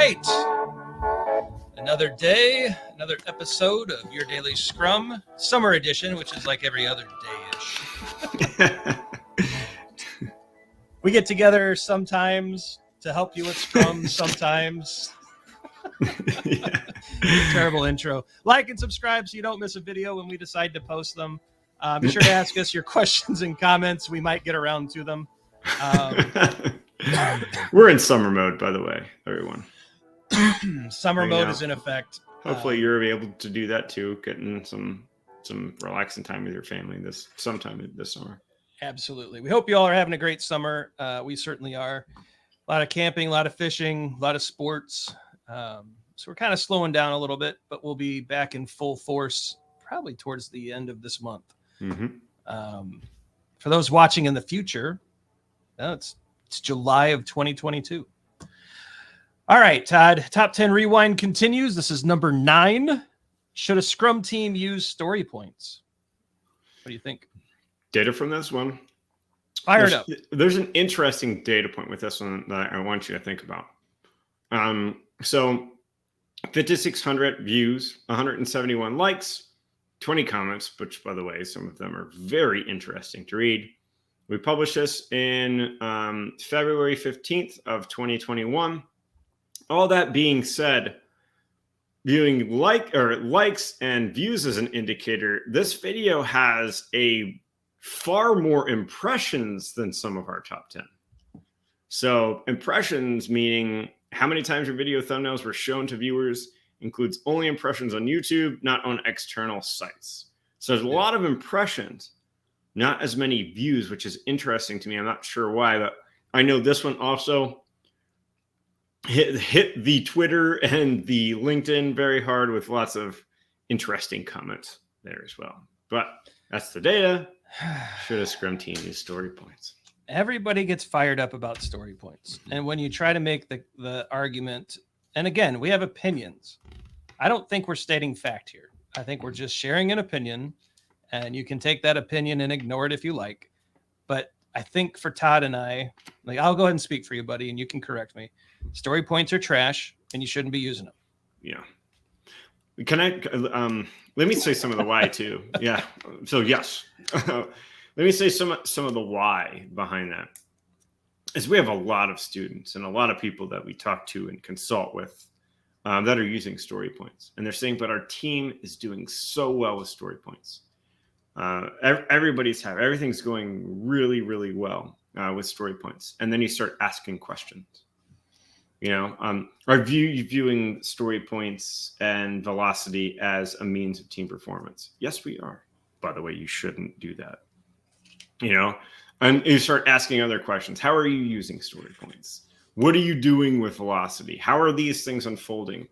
right. Another day, another episode of Your Daily Scrum, Summer Edition, which is like every other day-ish. We get together sometimes to help you with Scrum, sometimes. Terrible intro. Like and subscribe so you don't miss a video when we decide to post them. Be sure to ask us your questions and comments. We might get around to them. We're in summer mode, by the way, everyone. Summer mode is in effect. Hopefully you're able to do that too, getting some relaxing time with your family sometime this summer. Absolutely. We hope you all are having a great summer. We certainly are. A lot of camping, a lot of fishing, a lot of sports. So we're kind of slowing down a little bit, but we'll be back in full force probably towards the end of this month. Mm-hmm. For those watching in the future, it's July of 2022. All right, Todd, top 10 rewind continues. This is number 9. Should a Scrum team use story points? What do you think? Data from this one. Fired up. There's an interesting data point with this one that I want you to think about. So 5,600 views, 171 likes, 20 comments, which, by the way, some of them are very interesting to read. We published this in February 15th of 2021. All that being said, viewing likes and views as an indicator, this video has a far more impressions than some of our top 10. So impressions meaning how many times your video thumbnails were shown to viewers includes only impressions on YouTube, not on external sites. So there's a lot of impressions, not as many views, which is interesting to me. I'm not sure why, but I know this one also hit the Twitter and the LinkedIn very hard with lots of interesting comments there as well. But that's the data. Should a Scrum team use story points? Everybody gets fired up about story points. And when you try to make the argument, and again, we have opinions. I don't think we're stating fact here. I think we're just sharing an opinion, and you can take that opinion and ignore it if you like. But I think for Todd and I, I'll go ahead and speak for you, buddy, and you can correct me. Story points are trash, and you shouldn't be using them. Yeah. Can I, let me say some of the why too. Yeah. So yes, let me say some of the why behind that is we have a lot of students and a lot of people that we talk to and consult with that are using story points. And they're saying, but our team is doing so well with story points. Everything's going really, really well with story points. And then you start asking questions. Are viewing story points and velocity as a means of team performance? Yes, we are. By the way, you shouldn't do that. And you start asking other questions. How are you using story points? What are you doing with velocity? How are these things unfolding?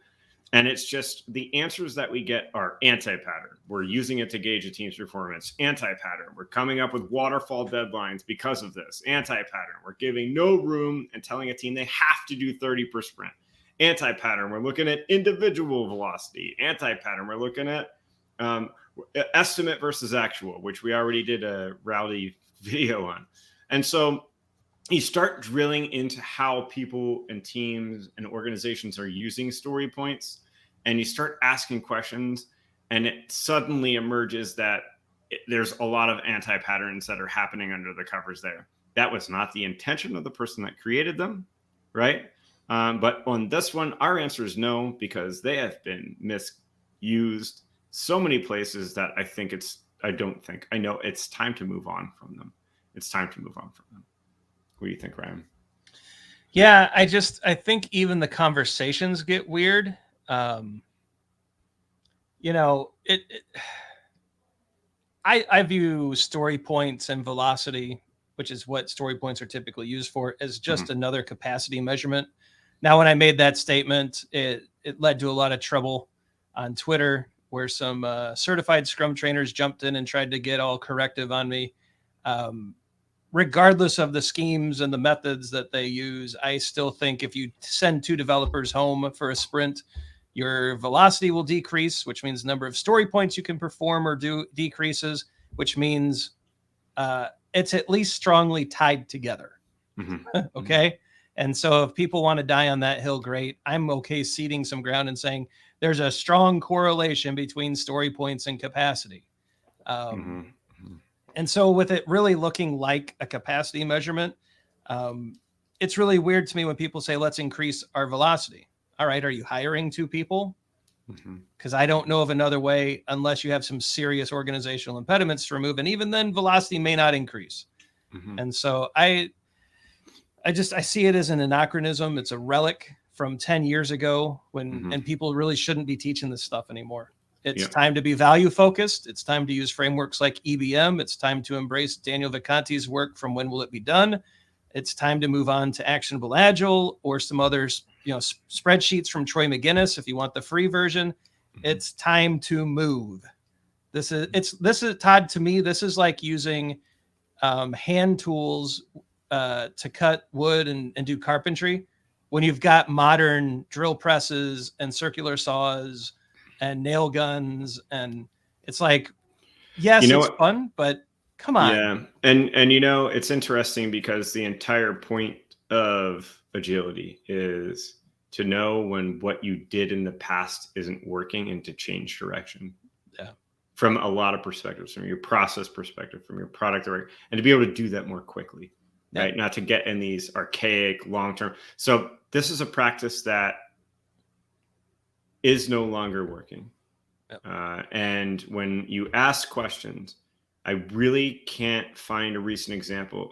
And it's just the answers that we get are anti-pattern. We're using it to gauge a team's performance. Anti-pattern. We're coming up with waterfall deadlines because of this. Anti-pattern. We're giving no room and telling a team they have to do 30 per sprint. Anti-pattern. We're looking at individual velocity. Anti-pattern. We're looking at estimate versus actual, which we already did a rowdy video on. And so you start drilling into how people and teams and organizations are using story points, and you start asking questions, and it suddenly emerges that there's a lot of anti-patterns that are happening under the covers there. That was not the intention of the person that created them, right? But on this one, our answer is no, because they have been misused so many places that I know it's time to move on from them. It's time to move on from them. What do you think, Ryan? Yeah, I think even the conversations get weird. I view story points and velocity, which is what story points are typically used for, as just another capacity measurement. Now, when I made that statement, it led to a lot of trouble on Twitter, where some certified Scrum trainers jumped in and tried to get all corrective on me. Regardless of the schemes and the methods that they use, I still think if you send 2 developers home for a sprint, your velocity will decrease, which means the number of story points you can perform or do decreases, which means it's at least strongly tied together. Okay. And so if people want to die on that hill, great. I'm okay ceding some ground and saying there's a strong correlation between story points and capacity. And so with it really looking like a capacity measurement, it's really weird to me when people say, let's increase our velocity. All right, are you hiring 2 people? Because I don't know of another way unless you have some serious organizational impediments to remove. And even then, velocity may not increase. And so I see it as an anachronism. It's a relic from 10 years ago when and people really shouldn't be teaching this stuff anymore. It's time to be value focused. It's time to use frameworks like EBM. It's time to embrace Daniel Vicanti's work from When Will It Be Done? It's time to move on to Actionable Agile or some others, spreadsheets from Troy McGinnis if you want the free version. It's time to move. This is Todd, to me, this is like using hand tools to cut wood and do carpentry when you've got modern drill presses and circular saws and nail guns. And it's like, yes, it's fun, but come on. Yeah. And it's interesting because the entire point of agility is to know when what you did in the past isn't working and to change direction. Yeah. From a lot of perspectives, from your process perspective, from your product, and to be able to do that more quickly, right? Not to get in these archaic long-term. So this is a practice that is no longer working. And when you ask questions, I really can't find a recent example.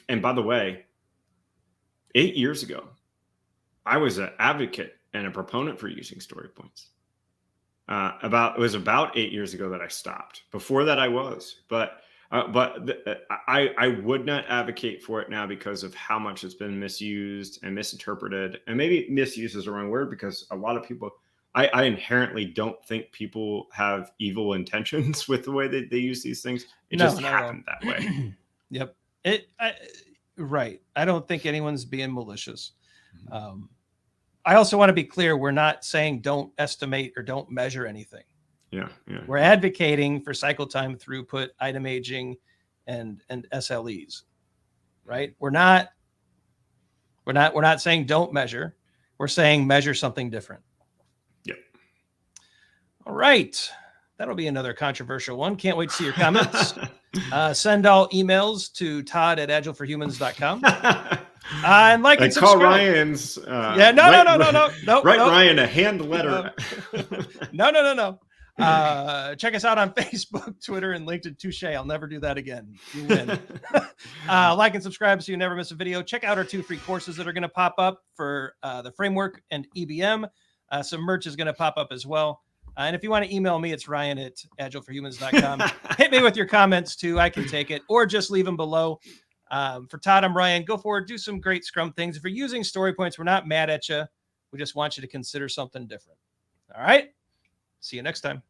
And by the way, 8 years ago, I was an advocate and a proponent for using story points. It was about 8 years ago that I stopped. Before that, I was, but I would not advocate for it now because of how much it's been misused and misinterpreted. And maybe misuse is the wrong word because a lot of people, I inherently don't think people have evil intentions with the way that they use these things. It just happened that way. Yep. Right. I don't think anyone's being malicious. I also want to be clear. We're not saying don't estimate or don't measure anything. Yeah. We're advocating for cycle time, throughput, item aging, and SLEs, right? We're not saying don't measure. We're saying measure something different. Yep. All right. That'll be another controversial one. Can't wait to see your comments. Send all emails to todd@agileforhumans.com. And like and subscribe. Call Ryan's. No. Write Ryan a hand letter. No. Check us out on Facebook, Twitter, and LinkedIn. Touche. I'll never do that again. You win. Like and subscribe so you never miss a video. Check out our 2 free courses that are going to pop up for the framework and EBM. Some merch is going to pop up as well. And if you want to email me, it's ryan@agileforhumans.com. Hit me with your comments too. I can take it, or just leave them below. For Todd, I'm Ryan. Go forward, do some great Scrum things. If you're using story points, we're not mad at you. We just want you to consider something different. All right. See you next time.